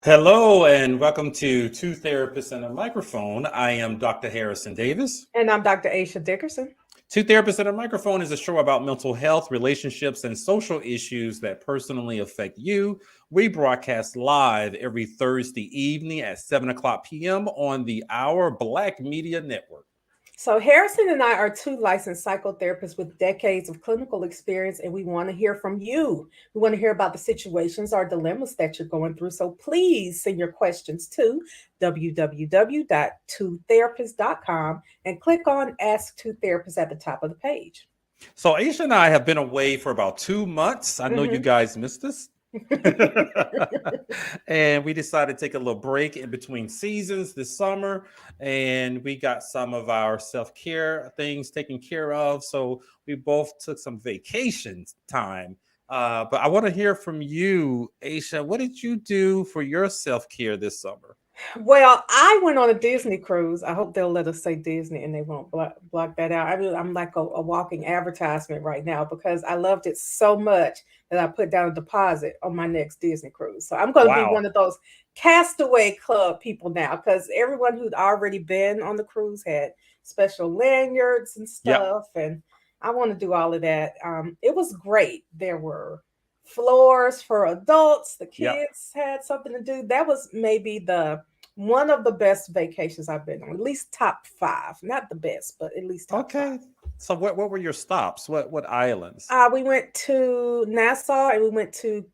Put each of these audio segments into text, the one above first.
Hello and welcome to Two Therapists and a Microphone. I am Dr. Harrison Davis. And I'm Dr. Aisha Dickerson. Two Therapists and a Microphone is a show about mental health, relationships, and social issues that personally affect you. We broadcast live every Thursday evening at 7 o'clock p.m. on the Our Black Media Network. So, Harrison and I are two licensed psychotherapists with decades of clinical experience, and we want to hear from you. We want to hear about the situations or dilemmas that you're going through. So, please send your questions to www.twotherapist.com and click on Ask Two Therapists at the top of the page. So, Aisha and I have been away for about 2 months. I know you Mm-hmm. guys missed us. And we decided to take a little break in between seasons this summer, and we got some of our self-care things taken care of, so we both took some vacation time. But I want to hear from you, Aisha. What did you do for your self-care this summer? Well, I went on a Disney cruise. I hope they'll let us say Disney and they won't block that out. I mean, I'm like a walking advertisement right now because I loved it so much that I put down a deposit on my next Disney cruise. So I'm going to be Wow. one of those Castaway Club people now because everyone who'd already been on the cruise had special lanyards and Yep. stuff. And I want to do all of that. It was great. There were floors for adults. The Yep. kids had something to do. That was maybe the one of the best vacations I've been on, at least top five. Not the best, but at least top five. Okay. So what were your stops? What islands? We went to Nassau and we went to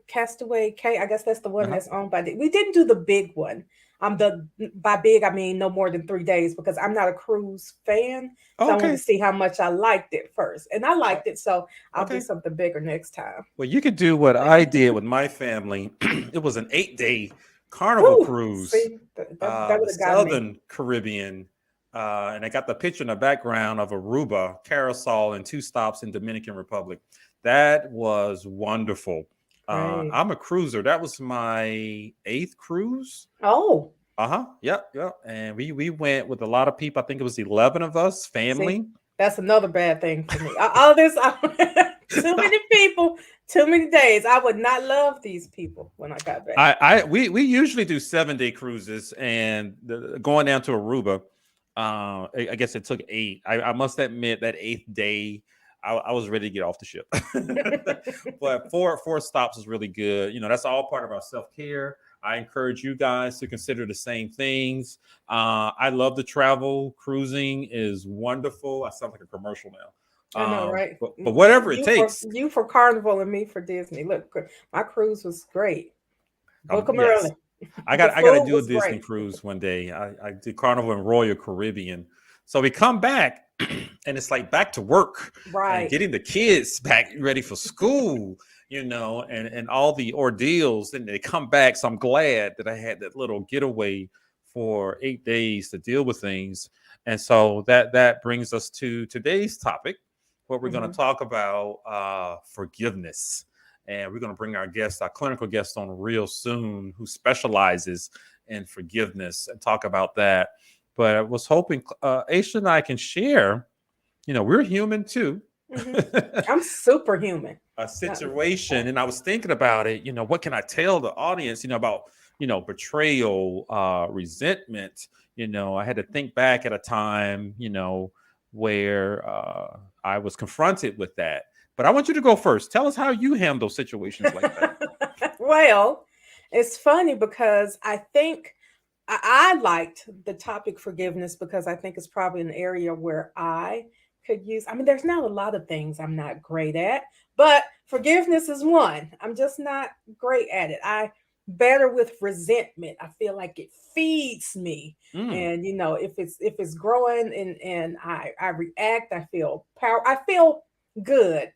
Castaway Cay. I guess that's the one Uh-huh. that's owned by. We didn't do the big one. The by big I mean no more than 3 days because I'm not a cruise fan, so I wanted to Okay. see how much I liked it first, and I Oh, liked it. So I'll do okay. something bigger next time. Well, you could do what I did with my family. It was an 8 day carnival Whew, cruise, see that the would have got me. Southern Caribbean. And I got the picture in the background of Aruba, Carousel, and two stops in Dominican Republic. That was wonderful. Great. I'm a cruiser. That was my eighth cruise. Oh, Uh-huh. Yep, yep. And we went with a lot of people. I think it was 11 of us, see, family. that's another bad thing for me. All this, too many people, too many days. I would not love these people when I got back. We usually do 7 day cruises, and going down to Aruba, I guess it took 8. I must admit that 8th day, I was ready to get off the ship. But four stops is really good. That's all part of our self care. I encourage you guys to consider the same things. I love to travel. Cruising is wonderful. I sound like a commercial now. I know, right? But whatever it You for takes. you for Carnival and me for Disney. Look, my cruise was great. Book them Yes. early. I The got I got to food do a was Disney great. cruise one day. I did Carnival and Royal Caribbean. So we come back and it's like back to work and Right. getting the kids back ready for school, and all the ordeals. And they come back. So I'm glad that I had that little getaway for 8 days to deal with things. And so that brings us to today's topic, what we're going Hmm. to talk about, forgiveness. And we're going to bring our clinical guest on real soon, who specializes in forgiveness, and talk about that. But I was hoping Aisha and I can share, we're human too. Hmm. I'm superhuman. A Not- situation. And I was thinking about it, what can I tell the audience, about, betrayal, resentment. I had to think back at a time, where I was confronted with that. But I want you to go first. Tell us how you handle situations like that. Well, it's funny because I think I liked the topic forgiveness because I think it's probably an area where I could use. I mean, there's not a lot of things I'm not great at, but forgiveness is one. I'm just not great at it. I better with resentment. I feel like it feeds me. Mm, And if it's growing and I react, I feel power. I feel good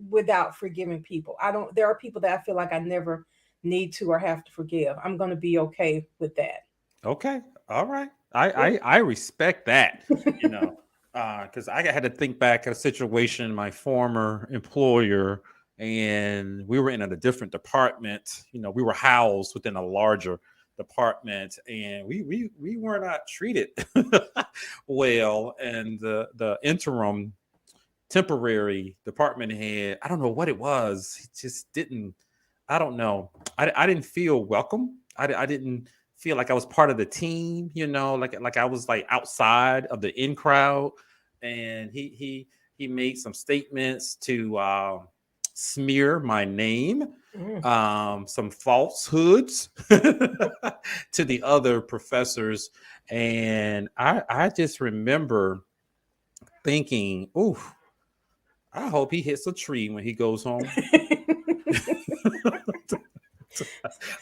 without forgiving people. I don't there are people that I feel like I never need to or have to forgive. I'm going to be okay with that. okay. All right. I, What? I I respect that, you know, because I had to think back at a situation, my former employer, and we were in a different department. We were housed within a larger department, and we were not treated well. And the interim temporary department head, I don't know what it was. He just didn't. I don't know. I didn't feel welcome. I didn't feel like I was part of the team, like I was like outside of the in crowd. And he made some statements to smear my name, Mm. some falsehoods to the other professors. And I just remember thinking, "Ooh, I hope he hits a tree when he goes home."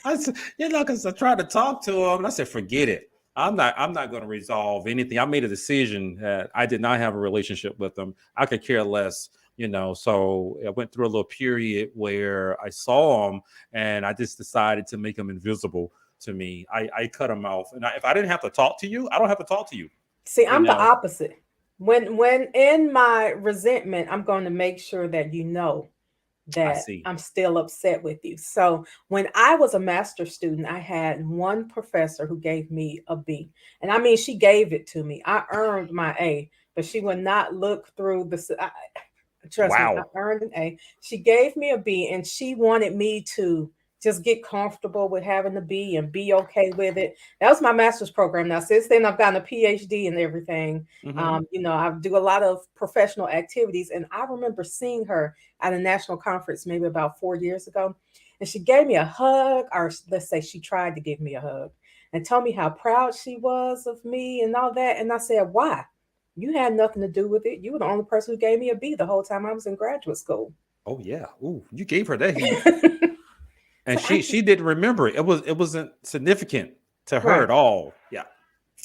I said, because I tried to talk to him, and I said, "Forget it. I'm not going to resolve anything. I made a decision that I did not have a relationship with him. I could care less." So I went through a little period where I saw him, and I just decided to make him invisible to me. I cut him off, and if I didn't have to talk to you, I don't have to talk to you. See, You I'm the know, opposite. When in my resentment, I'm going to make sure that you know I that see. I'm still upset with you. So when I was a master student, I had one professor who gave me a B. And I mean, she gave it to me. I earned my A, but she would not look through trust me, I Wow. earned an A. She gave me a B and she wanted me to just get comfortable with having a B and be okay with it. That was my master's program. Now, since then, I've gotten a PhD and everything. Hmm. I do a lot of professional activities. And I remember seeing her at a national conference maybe about 4 years ago. And she gave me a hug, or let's say she tried to give me a hug and told me how proud she was of me and all that. And I said, why? You had nothing to do with it. You were the only person who gave me a B the whole time I was in graduate school. Oh yeah. Ooh, you gave her that heat. And So she didn't remember it. It wasn't significant to her right. at all. Yeah.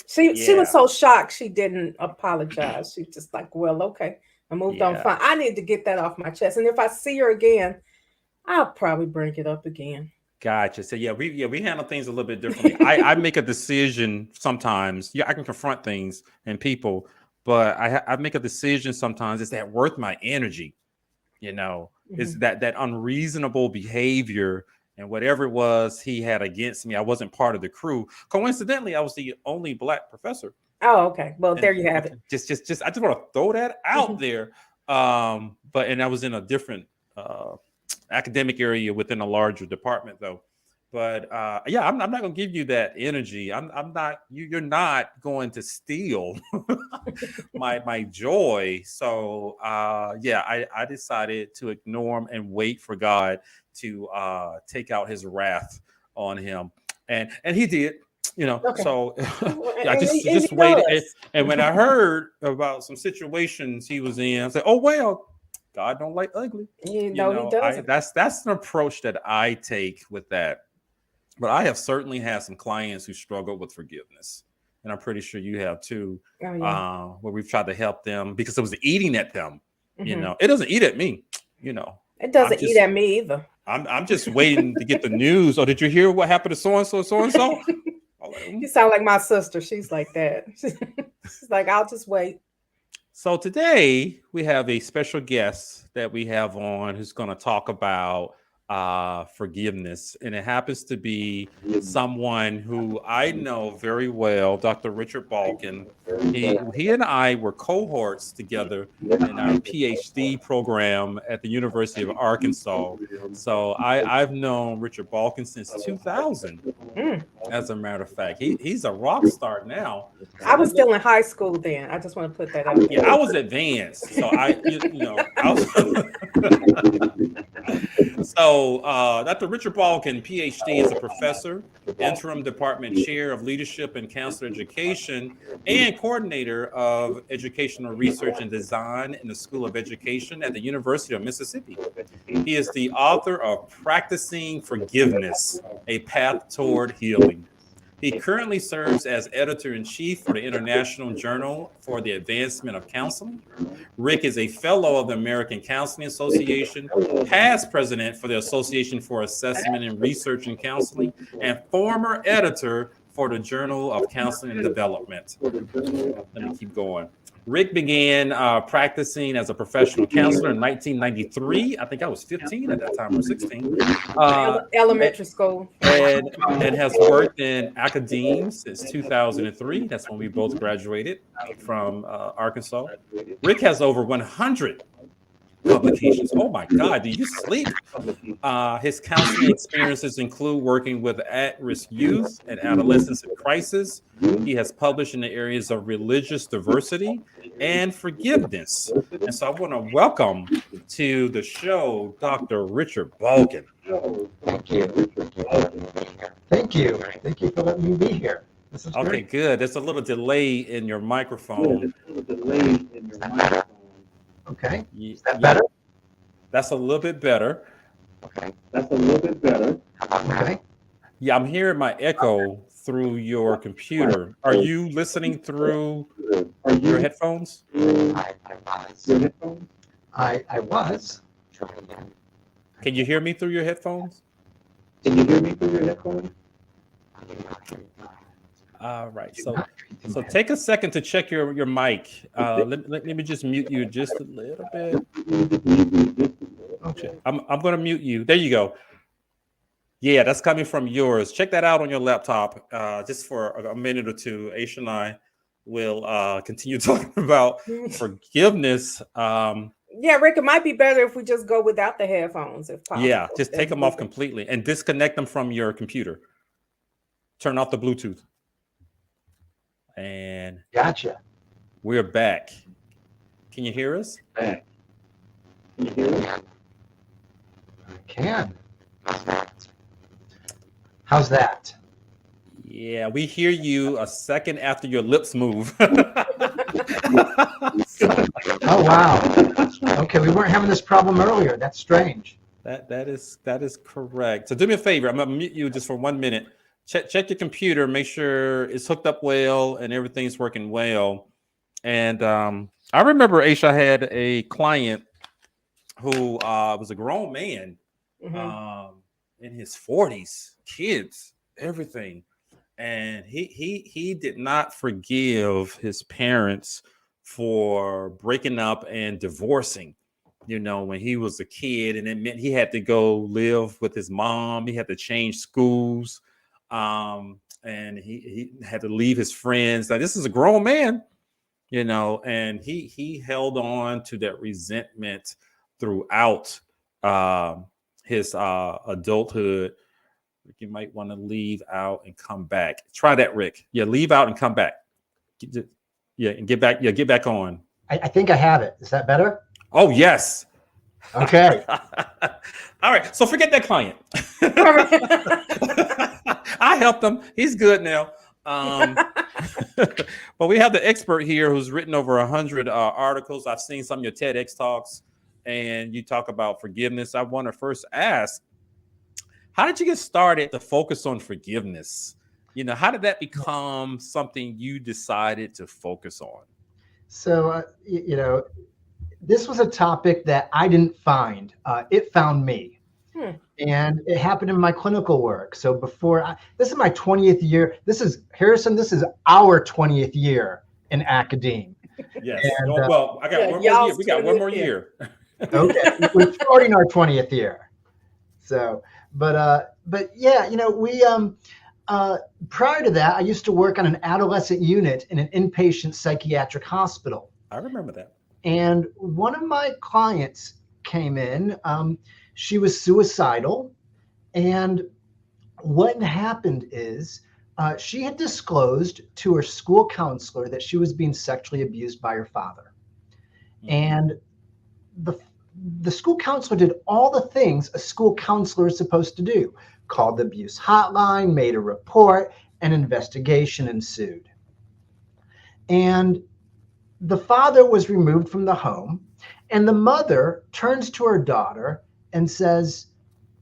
She was Yeah. so shocked she didn't apologize. She was just like, well, okay. I moved on Yeah. fine. I need to get that off my chest. And if I see her again, I'll probably bring it up again. Gotcha. So we handle things a little bit differently. I make a decision sometimes. Yeah, I can confront things and people, but I make a decision sometimes. Is that worth my energy? Is Mhm. that unreasonable behavior and whatever it was he had against me? I wasn't part of the crew. Coincidentally, I was the only black professor. Oh, okay. Well, And there you have okay, it. just I just want to throw that out Mhm. there. But I was in a different uh academic area within a larger department though. But yeah, I'm not gonna give you that energy. I'm not you're not going to steal my joy. So yeah, I decided to ignore him and wait for God to take out his wrath on him. And he did. Okay. So Well, yeah, I and just he waited. And, does. and when I heard about some situations he was in, I said, "Oh well, God don't like ugly." You know he I doesn't. that's an approach that I take with that. But I have certainly had some clients who struggle with forgiveness, and I'm pretty sure you have too, Oh yeah. where we've tried to help them because it was eating at them. Hmm. It doesn't eat at me. You know, It I'm doesn't eat just at me either. I'm just waiting to get the news. Oh, did you hear what happened to so and so, so and so? You sound like my sister. She's like that. She's like, I'll just wait. So today we have a special guest that we have on who's going to talk about forgiveness, and it happens to be someone who I know very well, Dr. Richard Balkin. He and I were cohorts together in our PhD program at the University of Arkansas. So I've known Richard Balkin since 2000. Mm. As a matter of fact, he's a rock star now. So I was still in high school then. I just want to put that out yeah, there. I was advanced, so I was. So Dr. Richard Balkin, PhD, is a professor, interim department chair of leadership and counselor education, and coordinator of educational research and design in the School of Education at the University of Mississippi. He is the author of Practicing Forgiveness: A Path Toward Healing. He currently serves as editor in chief for the International Journal for the Advancement of Counseling. Rick is a fellow of the American Counseling Association, past president for the Association for Assessment and Research in Counseling, and former editor for the Journal of Counseling and Development. Let me keep going. Rick began practicing as a professional counselor in 1993. I think I was 15 at that time, or 16. Uh, Elementary school. and and has worked in academia since 2003. That's when we both graduated from Arkansas. Rick has over 100 publications. Oh my God, do you sleep? His counseling experiences include working with at-risk youth and adolescents in crisis. He has published in the areas of religious diversity and forgiveness. And so I want to welcome to the show Dr. Richard Balkin. Thank you. Thank you. Thank you for letting me be here. This is Okay, great. good. There's a little delay in your microphone. Okay. Is that Yeah, better? that's a little bit better. Okay. Yeah, I'm hearing my echo through your computer. Are you listening through your headphones? I was. Can you hear me through your headphones? All right. So take a second to check your mic. Let me just mute you just a little bit. Okay. I'm going to mute you. There you go. Yeah, that's coming from yours. Check that out on your laptop just for a minute or two. Aisha and I will continue talking about forgiveness. Yeah, Rick, it might be better if we just go without the headphones if possible. Yeah, just take them off completely and disconnect them from your computer. Turn off the Bluetooth. And Gotcha. we're back. Can you hear us? I can. How's that? Yeah, we hear you a second after your lips move. Oh, wow. Okay, we weren't having this problem earlier. That's strange. That is correct. So do me a favor. I'm gonna mute you just for 1 minute. Check your computer, make sure it's hooked up well and everything's working well. And I remember Aisha had a client who was a grown man in his 40s, kids, everything. And he did not forgive his parents for breaking up and divorcing, when he was a kid. And it meant he had to go live with his mom. He had to change schools. And he had to leave his friends. Now, this is a grown man, and he held on to that resentment throughout his adulthood. You might want to leave out and come back. Try that, Rick. Yeah, leave out and come back. Yeah, and get back. Yeah, get back on. I think I have it. Is that better? Oh, yes. Okay. All right. So forget that client. I helped him. He's good now. But we have the expert here who's written over 100 articles. I've seen some of your TEDx talks, and you talk about forgiveness. I want to first ask, how did you get started to focus on forgiveness? How did that become something you decided to focus on? So, this was a topic that I didn't find. It found me. And it happened in my clinical work. So this is my 20th year. This is our 20th year in academia. Yes. And, well, I got one more year. We got one more year. Okay. We're starting our 20th year. So, but yeah, we, prior to that, I used to work on an adolescent unit in an inpatient psychiatric hospital. I remember that. And one of my clients came in. She was suicidal. And what happened is she had disclosed to her school counselor that she was being sexually abused by her father. And the school counselor did all the things a school counselor is supposed to do. Called the abuse hotline, made a report, an investigation ensued. And the father was removed from the home, and the mother turns to her daughter and says,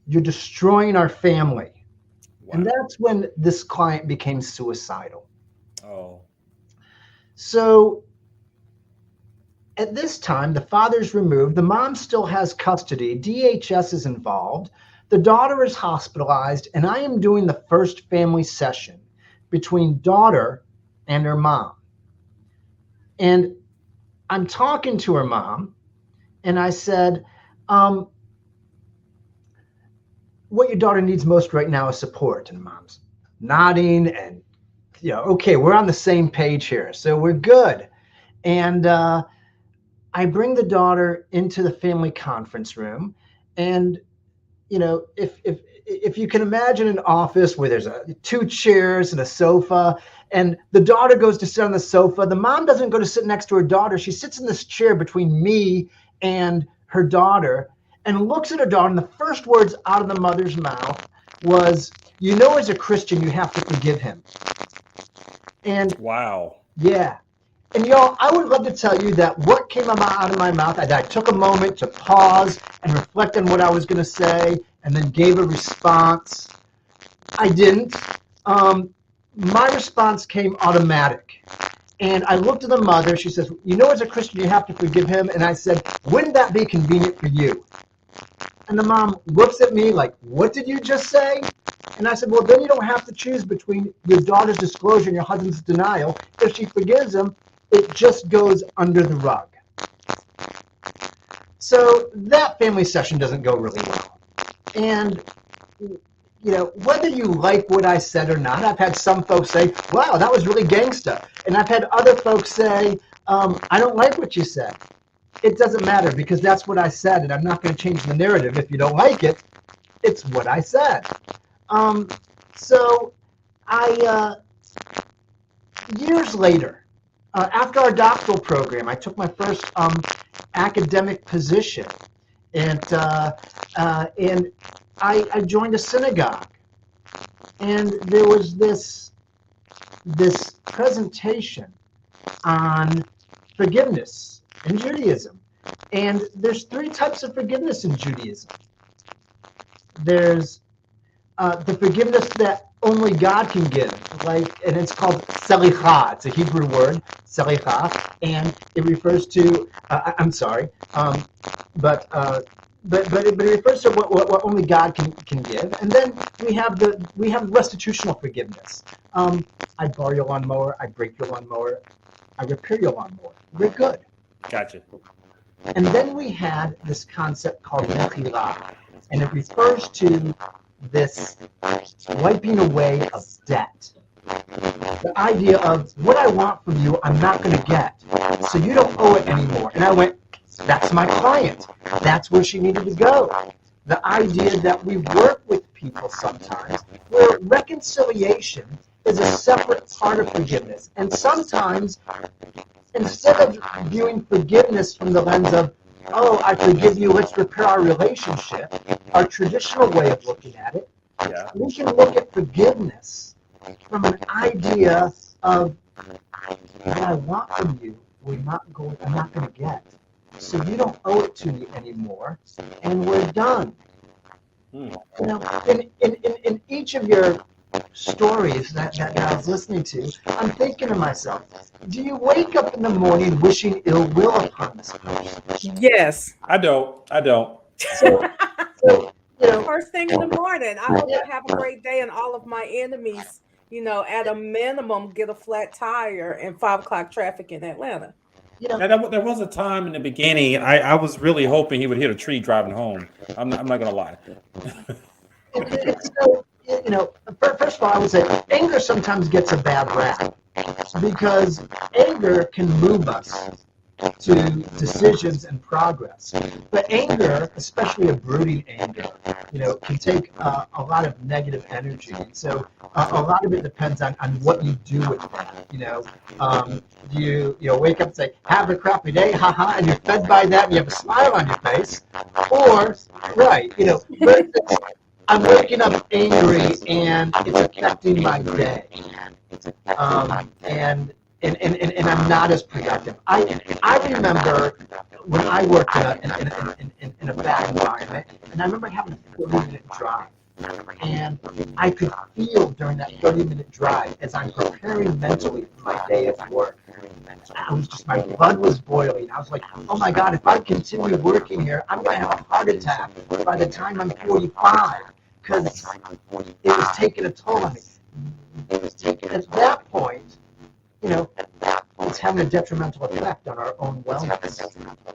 "You're destroying our family." Wow. And that's when this client became suicidal. Oh. So at this time, the father's removed. The mom still has custody. DHS is involved. The daughter is hospitalized, and I am doing the first family session between daughter and her mom. And I'm talking to her mom, and I said, what your daughter needs most right now is support. And mom's nodding and, okay, we're on the same page here. So we're good. And I bring the daughter into the family conference room, and if you can imagine an office where there's two chairs and a sofa, and the daughter goes to sit on the sofa, the mom doesn't go to sit next to her daughter. She sits in this chair between me and her daughter and looks at her daughter, and the first words out of the mother's mouth was, as a Christian, you have to forgive him. And wow. Yeah. And y'all, I would love to tell you that what came out of my mouth, I took a moment to pause and reflect on what I was going to say and then gave a response. I didn't. My response came automatic. And I looked at the mother. She says, as a Christian, you have to forgive him. And I said, wouldn't that be convenient for you? And the mom looks at me like, what did you just say? And I said, well, then you don't have to choose between your daughter's disclosure and your husband's denial. If she forgives him, it just goes under the rug. So that family session doesn't go really well. And, whether you like what I said or not, I've had some folks say, wow, that was really gangsta. And I've had other folks say, I don't like what you said. It doesn't matter because that's what I said, and I'm not going to change the narrative. If you don't like it, it's what I said. So I, years later, after our doctoral program, I took my first academic position, and I joined a synagogue, and there was this presentation on forgiveness in Judaism, and there's three types of forgiveness in Judaism. There's the forgiveness that only God can give, and it's called selicha. It's a Hebrew word, selicha, and it refers to. I'm sorry, but it refers to what only God can give. And then we have restitutional forgiveness. I borrow your lawnmower, I break your lawnmower, I repair your lawnmower. We're good. Gotcha. And then we had this concept called mechila, and it refers to this wiping away of debt. The idea of what I want from you, I'm not going to get, so you don't owe it anymore. And I went, that's my client. That's where she needed to go. The idea that we work with people sometimes where reconciliation is a separate part of forgiveness. And sometimes, instead of viewing forgiveness from the lens of, oh, I forgive you, let's repair our relationship, our traditional way of looking at it, we can look at forgiveness from an idea of what I want from you, I'm not going to get. So you don't owe it to me anymore, and we're done. In each of your stories that I was listening to, I'm thinking to myself, do you wake up in the morning wishing ill will upon this person? Yes. I don't. So First thing in the morning, I hope I have a great day and all of my enemies, at a minimum, get a flat tire in 5 o'clock traffic in Atlanta. Now, there was a time in the beginning I was really hoping he would hit a tree driving home. I'm not going to lie. First of all, I would say anger sometimes gets a bad rap because anger can move us to decisions and progress. But anger, especially a brooding anger, can take a lot of negative energy. And so a lot of it depends on what you do with that. You wake up and say, have a crappy day, haha, and you're fed by that and you have a smile on your face. Or, I'm waking up angry and it's affecting my day. And I'm not as productive. I remember when I worked in a bad environment, and I remember having a 30-minute drive. And I could feel during that 30-minute drive as I'm preparing mentally for my day at work. My blood was boiling. I was like, oh my God, if I continue working here, I'm going to have a heart attack by the time I'm 45 because it was taking a toll on me. At that point, it's having a detrimental effect on our own wellness.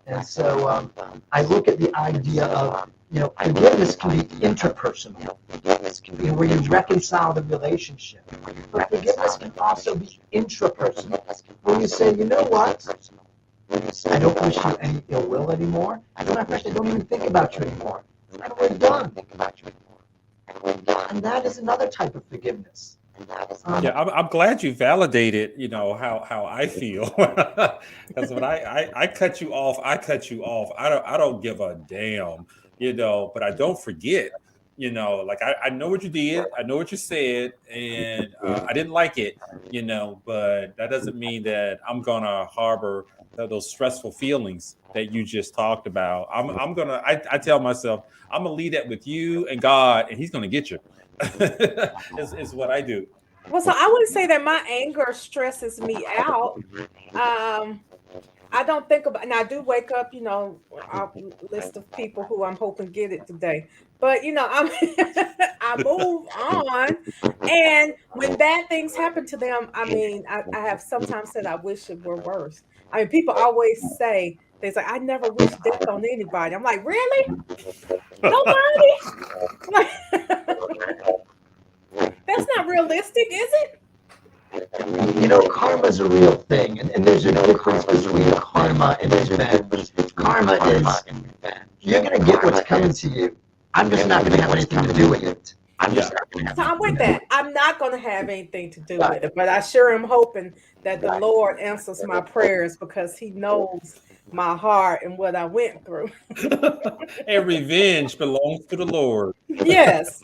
And so I look at the idea of, forgiveness can be interpersonal, where you reconcile the relationship. But forgiveness can also be intrapersonal, where you say, you know what? I don't wish you any ill will anymore. As a matter of fact, I don't even think about you anymore. I'm done. And that is another type of forgiveness. Yeah, I'm glad you validated, how I feel. Because when I cut you off, I cut you off. I don't give a damn, but I don't forget. Like I know what you did, I know what you said, and I didn't like it, but that doesn't mean that I'm gonna harbor those stressful feelings that you just talked about. I tell myself I'm gonna leave that with you and God, and He's gonna get you. is what I do. Well, so I wouldn't say that my anger stresses me out. I don't think about, and I do wake up, a list of people who I'm hoping get it today. But I move on, and when bad things happen to them, I mean, I have sometimes said I wish it were worse. I mean, people always say things like, "I never wish death on anybody." I'm like, really? Nobody? Like, that's not realistic, is it? Karma is a real thing, and there's a difference between karma and revenge. Karma is you're going to get what's coming to you. I'm just not going to have anything to do with it. So I'm with that. I'm not going to have anything to do with it, but I sure am hoping that the Lord answers my prayers because He knows my heart and what I went through. And revenge belongs to the Lord. Yes.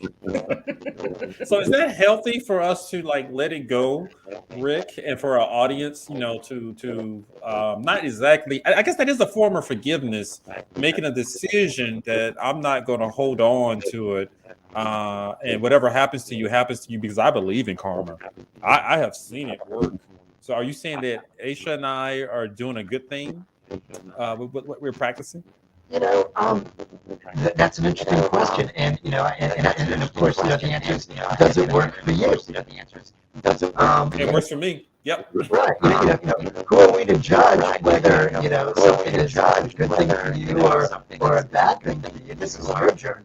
So is that healthy for us to let it go, Rick, and for our audience, to not exactly, I guess that is a form of forgiveness, making a decision that I'm not going to hold on to it. And whatever happens to you because I believe in karma. I have seen it work. So are you saying that Aisha and I are doing a good thing with what we're practicing? That's an interesting question, and of course, the answer is, does it work for you? It works for me. Yep. Right. Who are we to judge whether something is a good thing for you or a bad thing for you? This is your journey,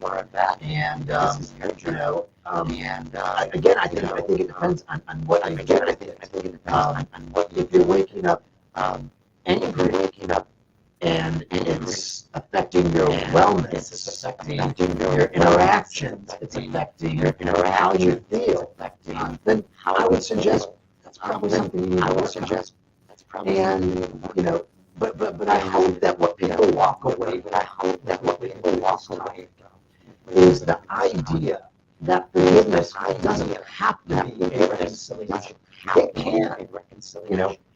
and again, I think it depends on what you get with it. If you're waking up angry, and it's affecting your wellness, it's affecting your interactions, it's affecting how you feel, then I would suggest that's probably something you need to suggest. And but I hope that what people walk away is the idea that forgiveness doesn't have to be a reconciliation. It can.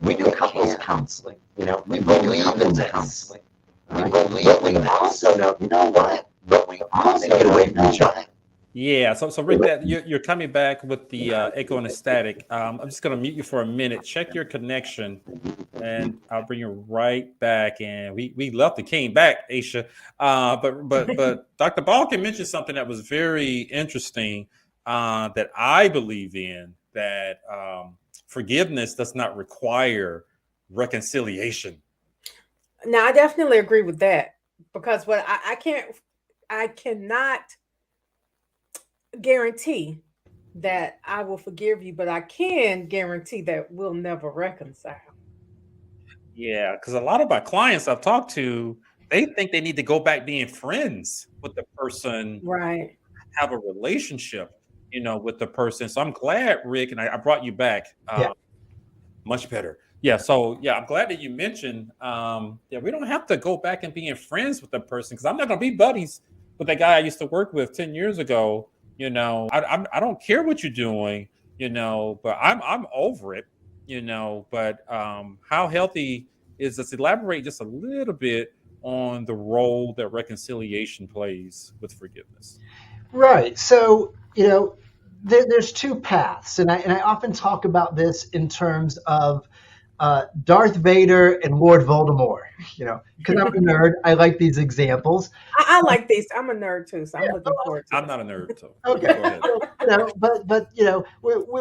We do couples counseling. We believe in this. But we also know, what? But we also get away from each other. Yeah. So Rick, that you're coming back with the echo and the static. I'm just going to mute you for a minute. Check your connection, and I'll bring you right back. And we love the came back, Aisha. But Dr. Balkin mentioned something that was very interesting that I believe in, that forgiveness does not require reconciliation. Now, I definitely agree with that, because what I cannot guarantee that I will forgive you, but I can guarantee that we'll never reconcile. Yeah, because a lot of my clients I've talked to, they think they need to go back being friends with the person, Right. have a relationship, with the person. So I'm glad, Rick, and I brought you back. Much better. Yeah. So I'm glad that you mentioned, we don't have to go back and being friends with the person, because I'm not going to be buddies with that guy I used to work with 10 years ago. I don't care what you're doing, but I'm over it, but how healthy is this? Elaborate just a little bit on the role that reconciliation plays with forgiveness. Right. So, there's two paths, and I often talk about this in terms of Darth Vader and Lord Voldemort. Because I'm a nerd, I like these examples. I like these. I'm a nerd too, so I'm looking forward to it. I'm not a nerd, so okay. Go ahead. But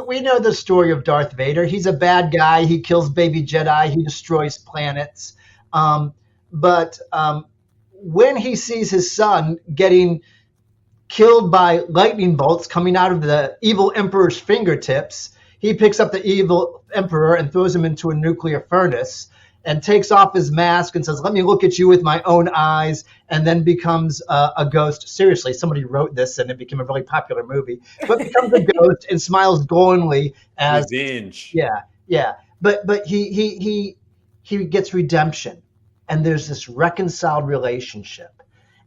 we know the story of Darth Vader. He's a bad guy. He kills baby Jedi. He destroys planets. But when he sees his son getting killed by lightning bolts coming out of the evil emperor's fingertips, he picks up the evil emperor and throws him into a nuclear furnace. and takes off his mask and says, "Let me look at you with my own eyes," and then becomes a ghost. Seriously, somebody wrote this and it became a really popular movie, but becomes a ghost and smiles glowingly as Revenge. yeah. But he gets redemption, and there's this reconciled relationship.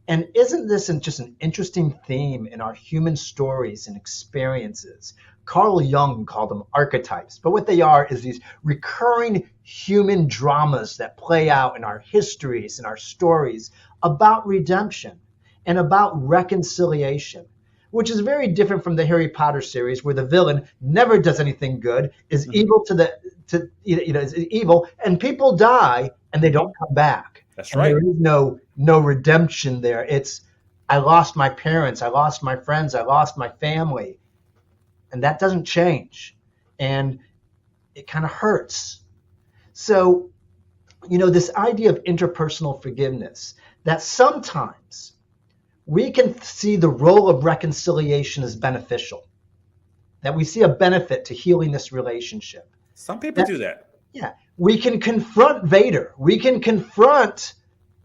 And isn't this just an interesting theme in our human stories and experiences? Carl Jung called them archetypes, but what they are is these recurring human dramas that play out in our histories and our stories about redemption and about reconciliation, which is very different from the Harry Potter series, where the villain never does anything good, is evil is evil, and people die and they don't come back. That's And right. there is no redemption there. It's, I lost my parents, I lost my friends, I lost my family, and that doesn't change, and it kind of hurts. So, this idea of interpersonal forgiveness, that sometimes we can see the role of reconciliation as beneficial, that we see a benefit to healing this relationship. Some people do that. Yeah, we can confront Vader. We can confront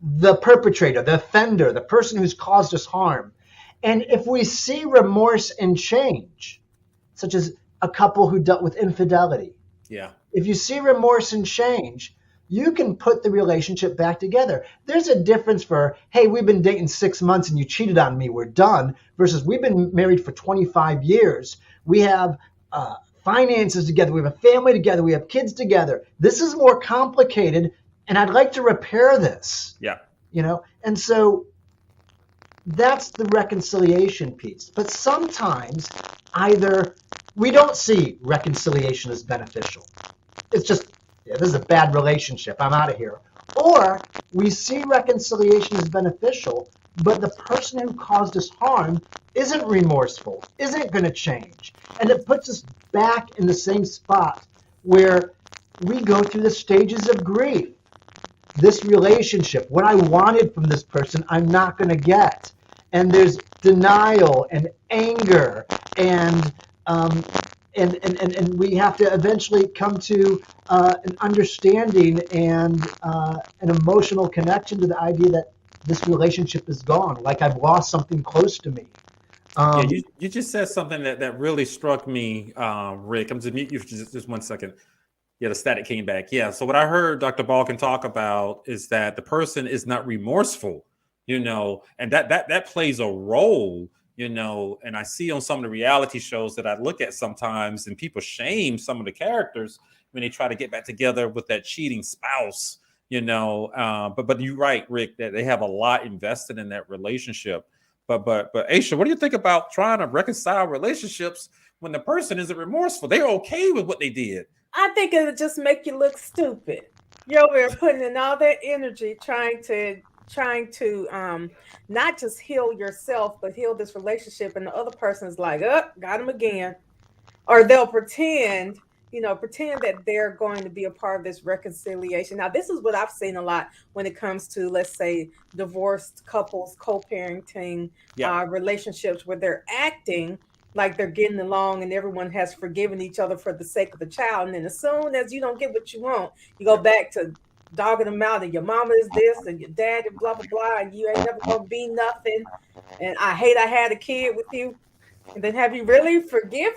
the perpetrator, the offender, the person who's caused us harm. And if we see remorse and change, such as a couple who dealt with infidelity, Yeah. if you see remorse and change, you can put the relationship back together. There's a difference for, hey, we've been dating 6 months and you cheated on me, we're done, versus we've been married for 25 years. We have finances together, we have a family together, we have kids together. This is more complicated, and I'd like to repair this. Yeah. And so that's the reconciliation piece. But sometimes either we don't see reconciliation as beneficial. It's just, this is a bad relationship, I'm out of here. Or we see reconciliation as beneficial, but the person who caused us harm isn't remorseful, isn't going to change. And it puts us back in the same spot where we go through the stages of grief. This relationship, what I wanted from this person, I'm not going to get. And there's denial and anger, and we have to eventually come to an understanding and an emotional connection to the idea that this relationship is gone, like I've lost something close to me. You just said something that really struck me, Rick. I'm just mute you for just 1 second. Yeah, the static came back. Yeah. So what I heard Dr. Balkin talk about is that the person is not remorseful, and that plays a role, and I see on some of the reality shows that I look at sometimes, and people shame some of the characters when they try to get back together with that cheating spouse, but you're right, Rick, that they have a lot invested in that relationship. But Aisha, what do you think about trying to reconcile relationships when the person isn't remorseful? They're okay with what they did. I think it would just make you look stupid. You're over there putting in all that energy trying to not just heal yourself, but heal this relationship, and the other person is like, oh, got him again. Or they'll pretend that they're going to be a part of this reconciliation. Now, this is what I've seen a lot when it comes to, let's say, divorced couples, co-parenting relationships, where they're acting like they're getting along and everyone has forgiven each other for the sake of the child. And then as soon as you don't get what you want, you go back to dogging them out, and your mama is this and your dad and blah, blah, blah, and you ain't never going to be nothing. And I hate I had a kid with you. And then have you really forgiven?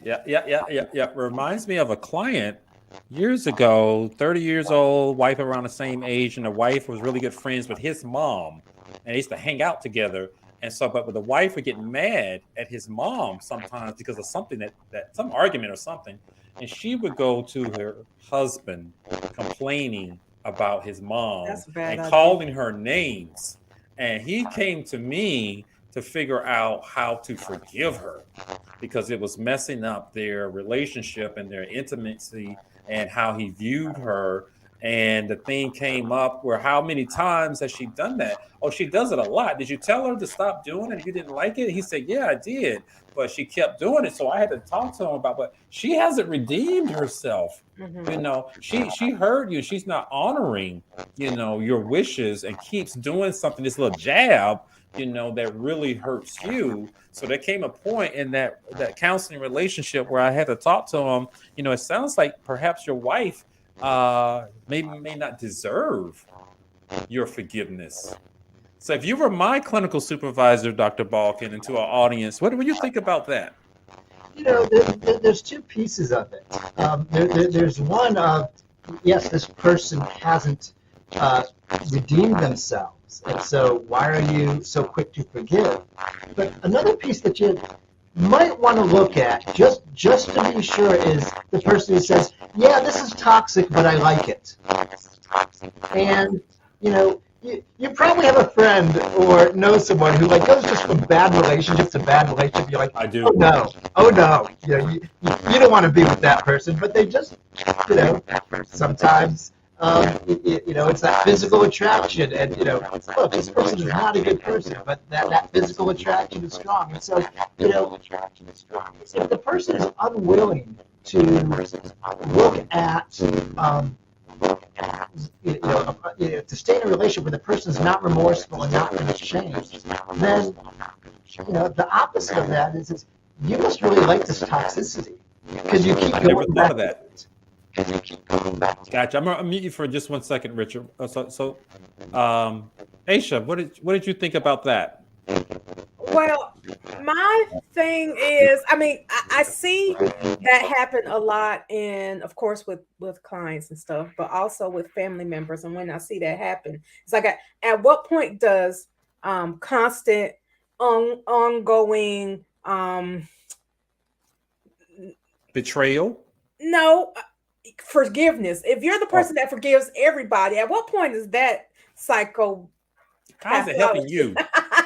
Yeah. Reminds me of a client years ago, 30 years old, wife around the same age, and the wife was really good friends with his mom, and they used to hang out together. And so, but the wife would get mad at his mom sometimes because of something that some argument or something, and she would go to her husband complaining about his mom and calling her names. And he came to me to figure out how to forgive her, because it was messing up their relationship and their intimacy and how he viewed her. And the thing came up where, how many times has she done that? Oh, she does it a lot. Did you tell her to stop doing it? You didn't like it? He said, yeah, I did. But she kept doing it. So I had to talk to him about, but she hasn't redeemed herself. She heard you. She's not honoring, your wishes, and keeps doing something, this little jab, that really hurts you. So there came a point in that counseling relationship where I had to talk to him. It sounds like perhaps your wife may not deserve your forgiveness. So if you were my clinical supervisor, Dr. Balkin, and to our audience, what do you think about that? There's two pieces of it. There's one of, yes, this person hasn't redeemed themselves, and so why are you so quick to forgive? But another piece that you might want to look at, just to be sure, is the person who says, yeah, this is toxic, but I like it. And, you probably have a friend or know someone who goes just from bad relationship to bad relationship. You're like, I do. Oh no, you don't want to be with that person, but they just, sometimes, it's that physical attraction, and look, this person is not a good person, but that physical attraction is strong, and so if the person is unwilling to look at to stay in a relationship where the person is not remorseful and not going to change, then the opposite of that is you must really like this toxicity because you keep going back. Gotcha. I'm gonna mute you for just 1 second, Richard. So, Aisha, what did you think about that? Well, my thing is, I see that happen a lot of course, with clients and stuff, but also with family members. And when I see that happen, it's like, at what point does constant, ongoing betrayal? No, forgiveness. If you're the person that forgives everybody, at what point is that psycho? How's it helping you?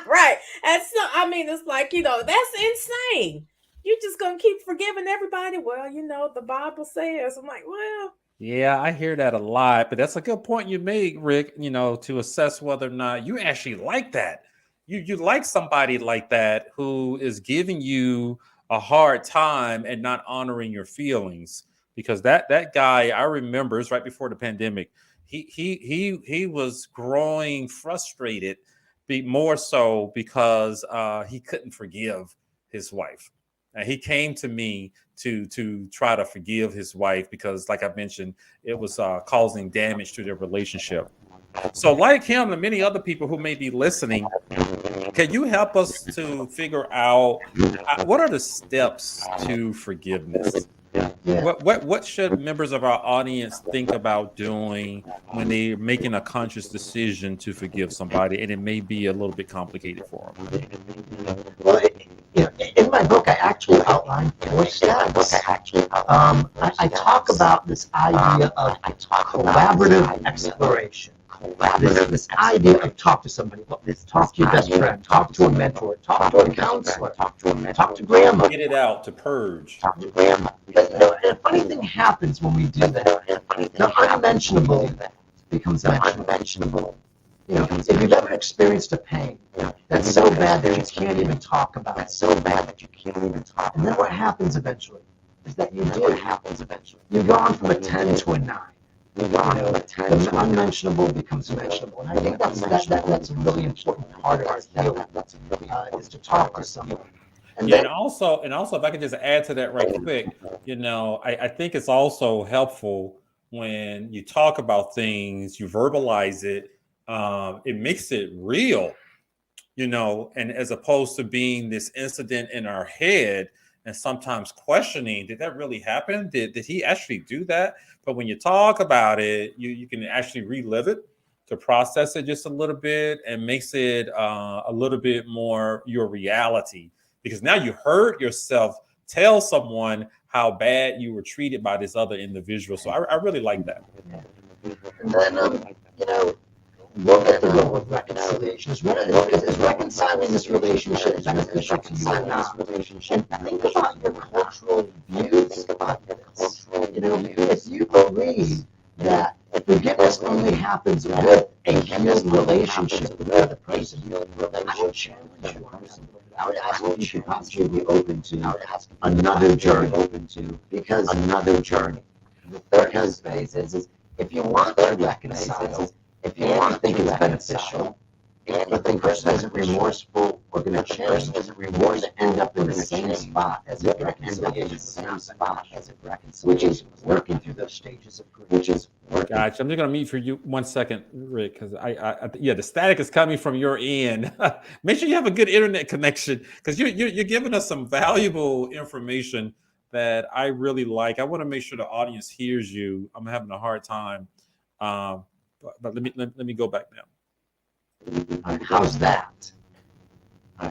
Right. And so, it's like, that's insane. You're just going to keep forgiving everybody. Well, the Bible says. I'm like, well. Yeah, I hear that a lot, but that's a good point you made, Rick, to assess whether or not you actually like that. You like somebody like that who is giving you a hard time and not honoring your feelings. Because that guy, I remember, it's right before the pandemic. He was growing frustrated, more so because he couldn't forgive his wife. And he came to me to try to forgive his wife because, like I mentioned, it was causing damage to their relationship. So like him and many other people who may be listening, can you help us to figure out what are the steps to forgiveness? Yeah. What should members of our audience think about doing when they're making a conscious decision to forgive somebody, and it may be a little bit complicated for them? Well, in my book, I actually outline 4 steps. I talk about this idea of collaborative exploration. This idea of talk to somebody, talk to your best friend, talk to a mentor, talk to a counselor, talk to grandma. Get it out, to purge. But, a funny thing happens when we do that. The unmentionable becomes mentionable. If you've ever experienced a pain that's so bad that you can't even talk about it, and then what happens eventually is that you've gone from a 10 to a 9. The unmentionable becomes mentionable, and I think that's a really important part of our healing, is to talk to someone. And also, if I could just add to that right quick, I think it's also helpful when you talk about things, you verbalize it, it makes it real, and as opposed to being this incident in our head and sometimes questioning, did that really happen? Did he actually do that? But when you talk about it, you can actually relive it, to process it just a little bit, and makes it a little bit more your reality. Because now you heard yourself tell someone how bad you were treated by this other individual. So I really like that. And then, look at the role of reconciliation. Is reconciling this relationship beneficial to you or not? And think about your cultural views about this. If you believe that forgiveness only happens with a healed relationship with the other person, I would challenge you. I would ask if you should possibly be open to another journey. The third phase is if you want to reconcile, if you want to think it's beneficial, But the person isn't remorseful or going to change. We're going to end up in the same spot as a reconciliation, which is working through those stages of grief, which is working. Gotcha. I'm just gonna mute for you 1 second, Rick, because yeah, the static is coming from your end. Make sure you have a good internet connection, because you're giving us some valuable information that I really like. I want to make sure the audience hears you. I'm having a hard time, but let me go back now. How's that?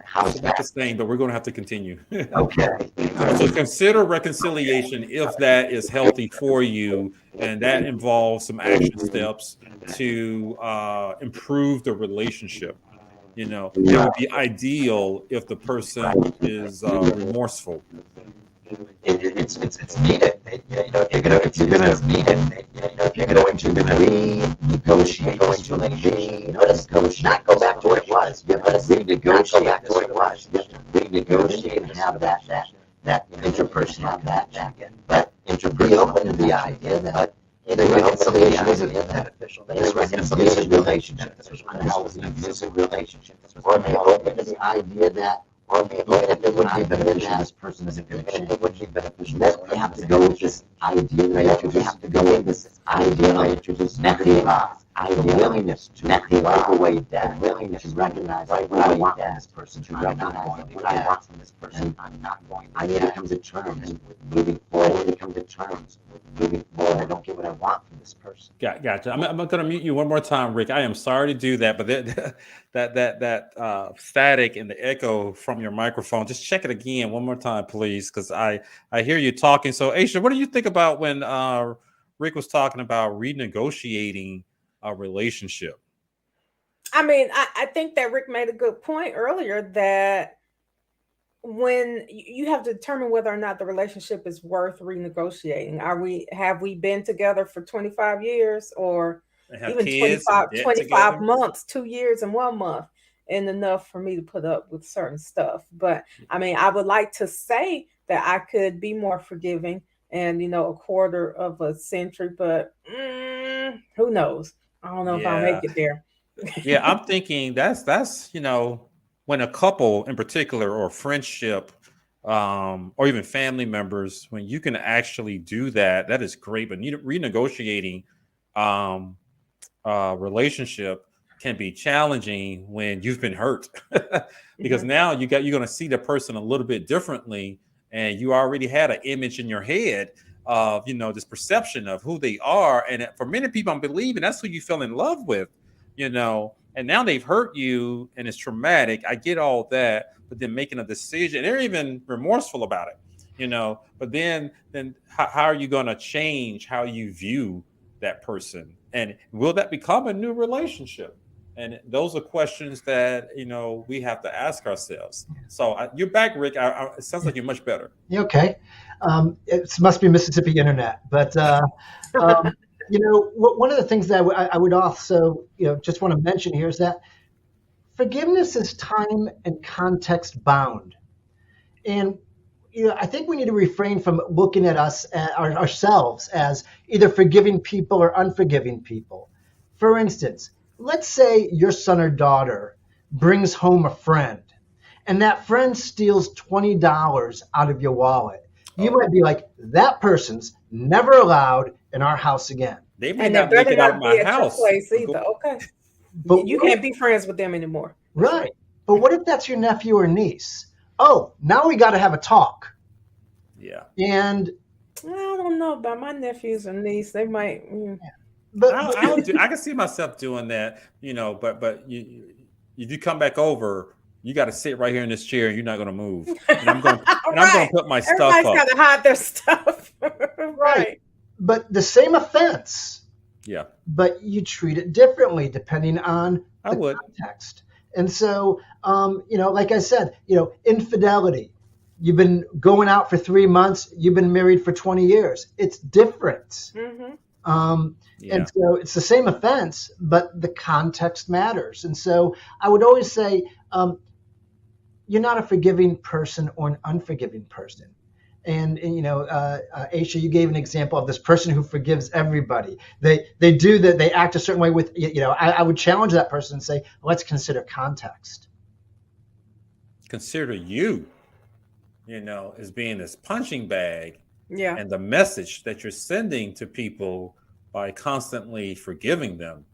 How's It's not the that? same, but we're going to have to continue. Okay. So consider reconciliation if that is healthy for you, and that involves some action steps to improve the relationship. You know, it would be ideal if the person is remorseful. It's needed. You know, if you're gonna need it, if you're going to renegotiate this relationship, not go back to what it was. You have to renegotiate this relationship. You have to renegotiate and have that interpersonal connection. But be open to the idea that the reconciliation isn't beneficial. That it's an abusive relationship. It's an unhealthy abusive relationship. Or be open to the idea that it would be beneficial. This person isn't going to change. It would be beneficial. Then we have to go with this idea. We have to go with this idea. I introduced the willingness to wipe away death, willingness to recognize what I want from this person, to recognize what I want from this person. I'm not going. I need to come to terms with moving forward. I need to come to terms with moving forward. I don't get what I want from this person. Gotcha. I'm going to mute you one more time, Rick. I am sorry to do that, but that static and the echo from your microphone, just check it again one more time, please, because I hear you talking. So, Aisha, what do you think about when Rick was talking about renegotiating a relationship? I mean, I think that Rick made a good point earlier that when you have to determine whether or not the relationship is worth renegotiating. Have we been together for 25 years or even 25 months, 2 years and 1 month, and enough for me to put up with certain stuff. But I mean, I would like to say that I could be more forgiving and, a quarter of a century, but who knows? I don't know if I'll make it there. Yeah, I'm thinking that's when a couple in particular, or friendship, or even family members, when you can actually do that, that is great. But renegotiating relationship can be challenging when you've been hurt, because now you're going to see the person a little bit differently, and you already had an image in your head of this perception of who they are, and for many people, I'm believing that's who you fell in love with, and now they've hurt you and it's traumatic. I get all that, but then making a decision, they're even remorseful about it, but then how are you going to change how you view that person, and will that become a new relationship? And those are questions that we have to ask ourselves. So you're back, Rick. It sounds like you're much better. Okay. It must be Mississippi internet, but one of the things that I would also just want to mention here is that forgiveness is time and context bound, and I think we need to refrain from looking at ourselves as either forgiving people or unforgiving people. For instance, let's say your son or daughter brings home a friend, and that friend steals $20 out of your wallet. You might be like, that person's never allowed in our house again. They may not make it out of my house. Place either. Okay. But you can't be friends with them anymore. Right. But what if that's your nephew or niece? Oh, now we got to have a talk. Yeah. And I don't know about my nephews or niece. They might. But I can see myself doing that, but if you come back over, you got to sit right here in this chair and you're not going to move. And I'm going to put my stuff up. Everybody's got to hide their stuff. Right. But the same offense. Yeah. But you treat it differently depending on the context. And so, like I said, infidelity. You've been going out for 3 months. You've been married for 20 years. It's different. Mm-hmm. And so it's the same offense, but the context matters. And so I would always say, you're not a forgiving person or an unforgiving person. And Aisha, you gave an example of this person who forgives everybody. They do that. They act a certain way with, I would challenge that person and say, let's consider context. Consider you, as being this punching bag, Yeah. and the message that you're sending to people by constantly forgiving them,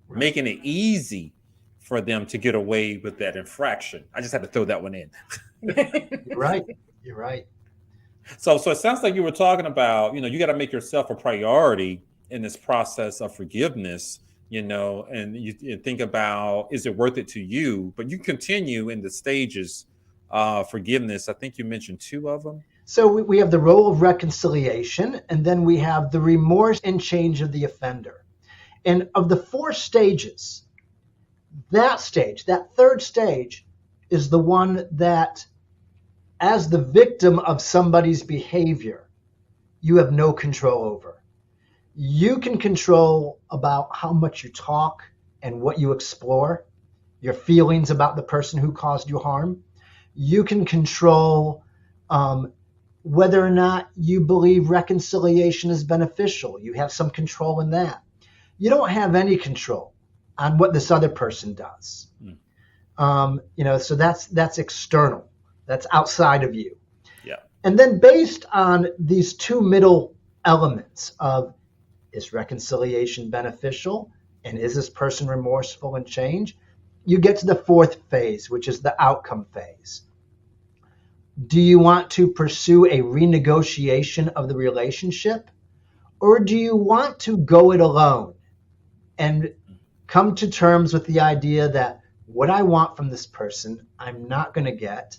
Right. making it easy for them to get away with that infraction. I just had to throw that one in. You're right. You're right. So it sounds like you were talking about, you got to make yourself a priority in this process of forgiveness, and you think about, is it worth it to you? But you continue in the stages of forgiveness. I think you mentioned 2 of them. So we have the role of reconciliation, and then we have the remorse and change of the offender. And of the 4 stages, that 3rd stage, is the one that, as the victim of somebody's behavior, you have no control over. You can control about how much you talk and what you explore, your feelings about the person who caused you harm. You can control whether or not you believe reconciliation is beneficial. You have some control in that. You don't have any control on what this other person does. So that's external. That's outside of you. Yeah. And then based on these 2 middle elements of, is reconciliation beneficial? And is this person remorseful and change? You get to the 4th phase, which is the outcome phase. Do you want to pursue a renegotiation of the relationship? Or do you want to go it alone and come to terms with the idea that what I want from this person, I'm not going to get.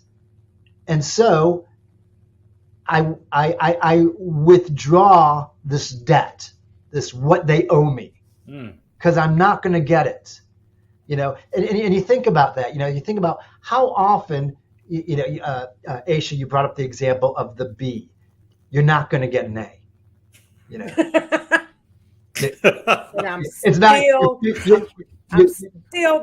And so I withdraw this debt, this what they owe me, because I'm not going to get it. And you think about that. You think about how often, Aisha, you brought up the example of the B. You're not going to get an A. And I'm still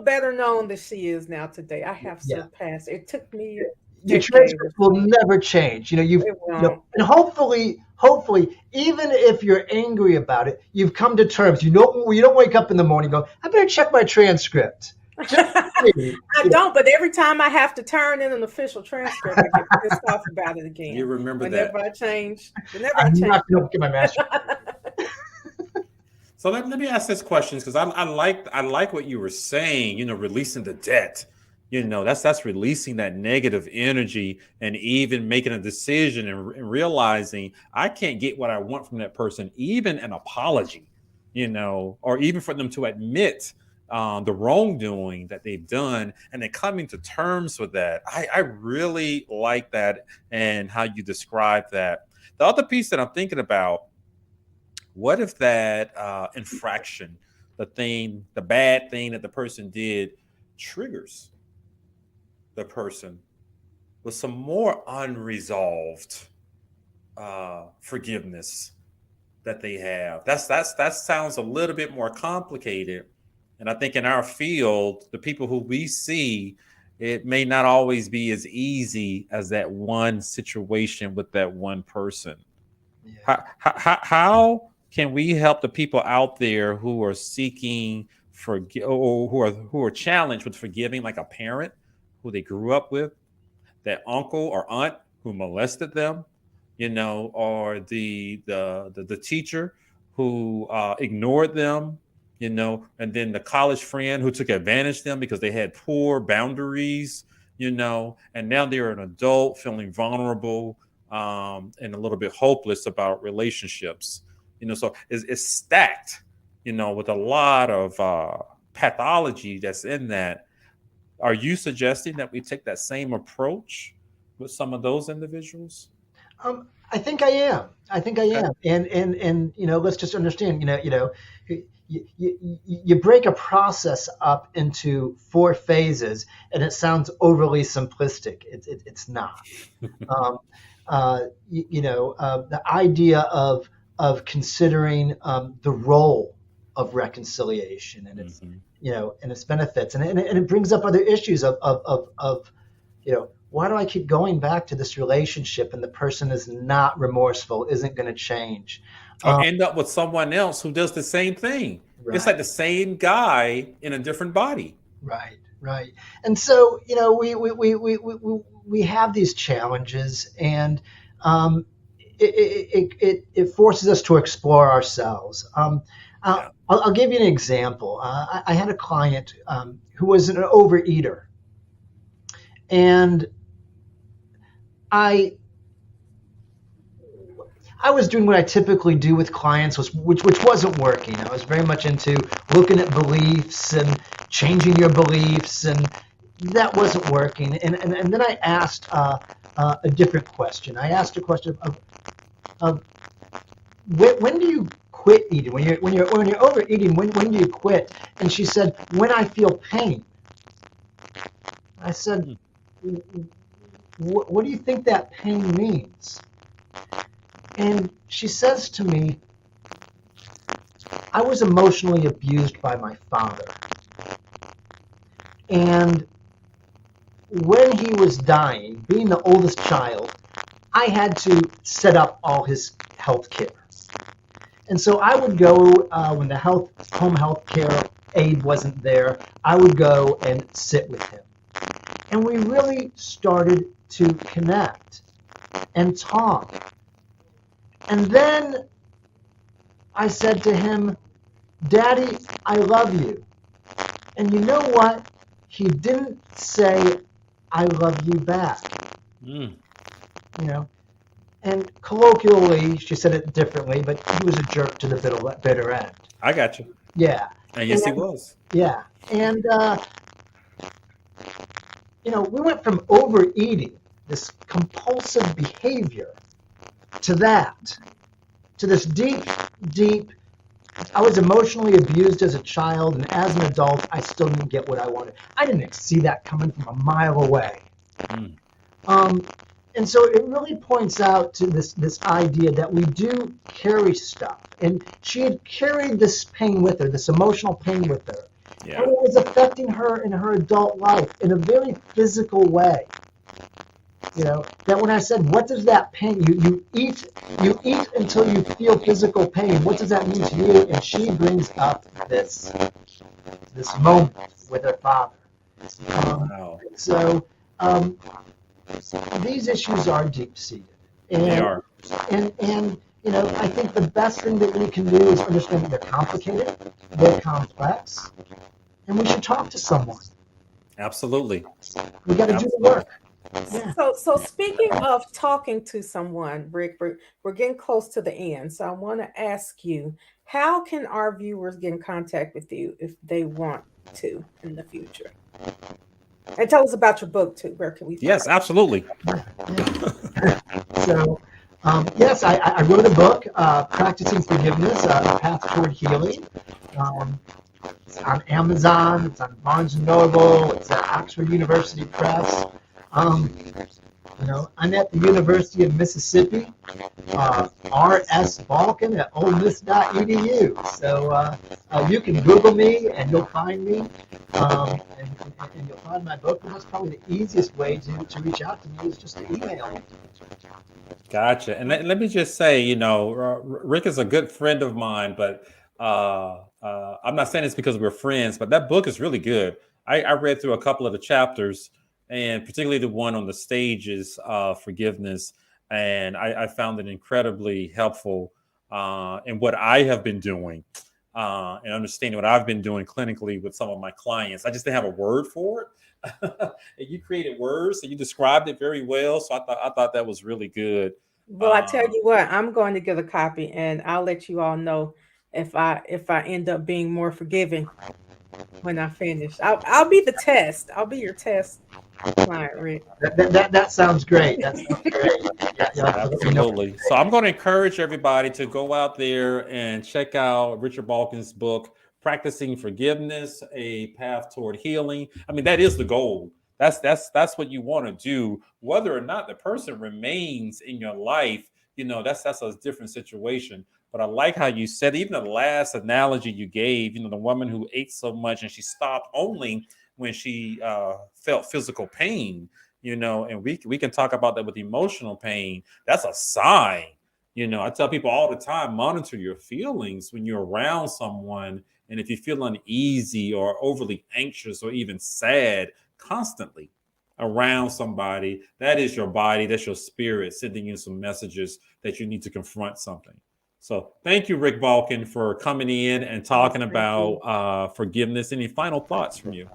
better known than she is now today. I have surpassed. It took me. Your transcript will never change. And hopefully, even if you're angry about it, you've come to terms. You don't wake up in the morning and go, I better check my transcript. I don't, but every time I have to turn in an official transcript, I get pissed off about it again. You remember whenever that? I change. I'm not going to get my master. So let me ask this question, because I like what you were saying. Releasing the debt. That's releasing that negative energy, and even making a decision and realizing I can't get what I want from that person, even an apology, or even for them to admit the wrongdoing that they've done, and then coming to terms with that. I really like that, and how you describe that. The other piece that I'm thinking about, what if that infraction, the bad thing that the person did, triggers the person with some more unresolved forgiveness that they have? That sounds a little bit more complicated. And I think in our field, the people who we see, it may not always be as easy as that one situation with that one person. Yeah. How can we help the people out there who are seeking or who are challenged with forgiving, like a parent who they grew up with, that uncle or aunt who molested them, or the teacher who ignored them, and then the college friend who took advantage of them because they had poor boundaries, and now they're an adult feeling vulnerable and a little bit hopeless about relationships. So it's stacked, with a lot of pathology that's in that. Are you suggesting that we take that same approach with some of those individuals? I think I am. And let's just understand, you break a process up into 4 phases, and it sounds overly simplistic. It's not. The idea of considering the role of reconciliation and its and its benefits, and it brings up other issues of why do I keep going back to this relationship and the person is not remorseful, isn't going to change? Or end up with someone else who does the same thing. Right. It's like the same guy in a different body. Right, right. And so, you know, we have these challenges, and it forces us to explore ourselves. I'll give you an example. I had a client who was an overeater, and I was doing what I typically do with clients, which wasn't working. I was very much into looking at beliefs and changing your beliefs, and that wasn't working. And then I asked a different question. I asked a question of when do you quit eating? When you're overeating, when do you quit? And she said, when I feel pain. I said, what do you think that pain means? And she says to me, I was emotionally abused by my father. And when he was dying, being the oldest child, I had to set up all his health care. And so I would go, when the home health care aide wasn't there, I would go and sit with him. And we really started to connect and talk. And then I said to him, Daddy, I love you. And you know what? He didn't say, I love you back. You know, and colloquially, she said it differently, but he was a jerk to the bitter end. I got you. Yeah. And yes, he was. Yeah. And, you know, we went from overeating, this compulsive behavior, to this deep, I was emotionally abused as a child, and as an adult, I still didn't get what I wanted. I didn't see that coming from a mile away. And so it really points out to this idea that we do carry stuff. And she had carried this pain with her, this emotional pain with her. Yeah. And it was affecting her in her adult life in a very physical way. You know, that when I said, what does that pain, you eat until you feel physical pain. What does that mean to you? And she brings up this moment with her father. So these issues are deep-seated. And, they are. And you know, I think the best thing that we can do is understand that they're complicated, they're complex, and we should talk to someone. Absolutely. We got to do the work. Yeah. So speaking of talking to someone, Rick, we're getting close to the end. So I want to ask you, how can our viewers get in contact with you if they want to in the future? And tell us about your book too. Where can we find Yes, absolutely. So, yes, I wrote a book, Practicing Forgiveness, A Path Toward Healing. It's on Amazon, it's on Barnes & Noble, it's at Oxford University Press. You know, I'm at the University of Mississippi, R.S. Balkin at olemiss.edu. So you can Google me and you'll find me, and you'll find my book. And that's probably the easiest way to reach out to me is just to email me. Gotcha. And let me just say, you know, Rick is a good friend of mine, but I'm not saying it's because we're friends, but that book is really good. I read through a couple of the chapters, and particularly the one on the stages of forgiveness. And I found it incredibly helpful in what I have been doing and understanding what I've been doing clinically with some of my clients. I just didn't have a word for it. And you created words and you described it very well. So I thought that was really good. Well, I tell you what, I'm going to get a copy and I'll let you all know if I end up being more forgiving when I finish. I'll be the test. I'll be your test client, Rick. That sounds great. That sounds great. Yeah, absolutely. So I'm going to encourage everybody to go out there and check out Richard Balkin's book, Practicing Forgiveness, A Path Toward Healing. I mean, that is the goal. That's what you want to do. Whether or not the person remains in your life, you know, that's a different situation. But I like how you said, even the last analogy you gave, you know, the woman who ate so much and she stopped only when she felt physical pain. and we can talk about that with emotional pain. That's a sign. I tell people all the time, monitor your feelings when you're around someone. And if you feel uneasy or overly anxious or even sad constantly around somebody, that is your body, that's your spirit sending you some messages that you need to confront something. So thank you, Rick Balkin, for coming in and talking about forgiveness. Any final thoughts from you?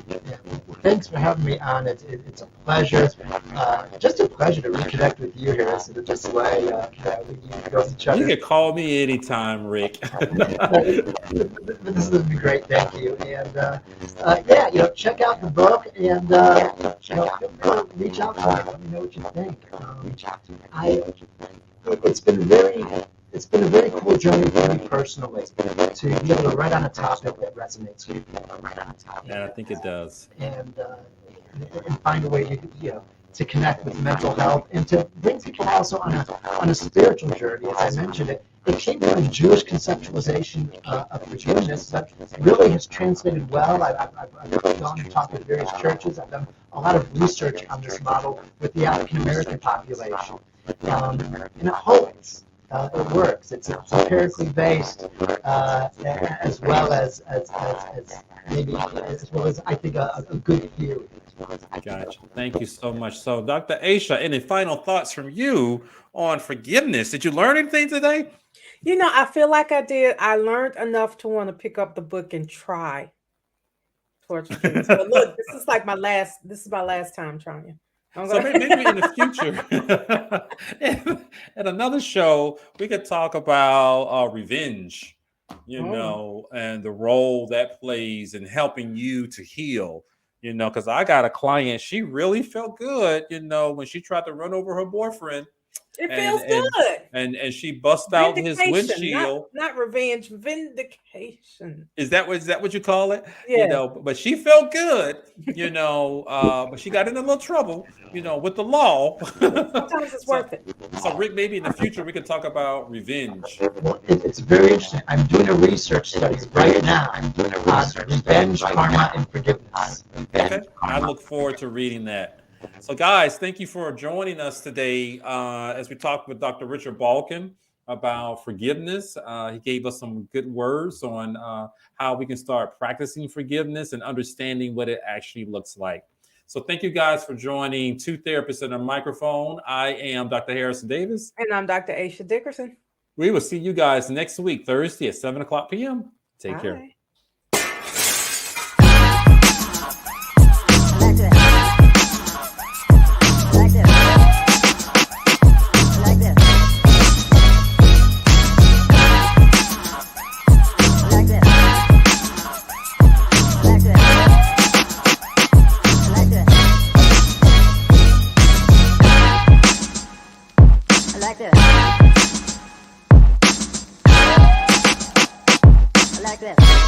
Yeah. Well, thanks for having me on. It's a pleasure. Just a pleasure to reconnect with you here. So just the way we go each other. You can call me anytime, Rick. This would be great. Thank you. And check out the book and reach out to me. Let me know what you think. It's been a very cool journey for me personally to be able to write on a topic that resonates with me. Yeah, I think it does. And find a way to connect with mental health and to bring people also on a spiritual journey. As I mentioned, it came from a Jewish conceptualization of forgiveness that really has translated well. I've gone and talked with various churches. I've done a lot of research on this model with the African American population. And it holds. It works. It's empirically based, as well as I think a good theory. Gotcha. Thank you so much. So, Dr. Aisha, any final thoughts from you on forgiveness? Did you learn anything today? I feel like I did. I learned enough to want to pick up the book and try towards forgiveness. But look, this is my last time trying it. So maybe in the future, at another show, we could talk about revenge, and the role that plays in helping you to heal, because I got a client, she really felt good, when she tried to run over her boyfriend. It feels good. And she bust out his windshield. Not revenge, vindication. Is that what you call it? Yeah. But she felt good, but she got in a little trouble, with the law. Sometimes it's worth it. So Rick, maybe in the future we could talk about revenge. Well, it's very interesting. I'm doing a research study right now on revenge, karma, and forgiveness. Okay. I look forward to reading that. So, guys, thank you for joining us today as we talked with Dr. Richard Balkin about forgiveness. He gave us some good words on how we can start practicing forgiveness and understanding what it actually looks like. So thank you guys for joining Two Therapists and a Microphone. I am Dr. Harrison Davis. And I'm Dr. Aisha Dickerson. We will see you guys next week, Thursday at 7 o'clock p.m. Take care. Like this.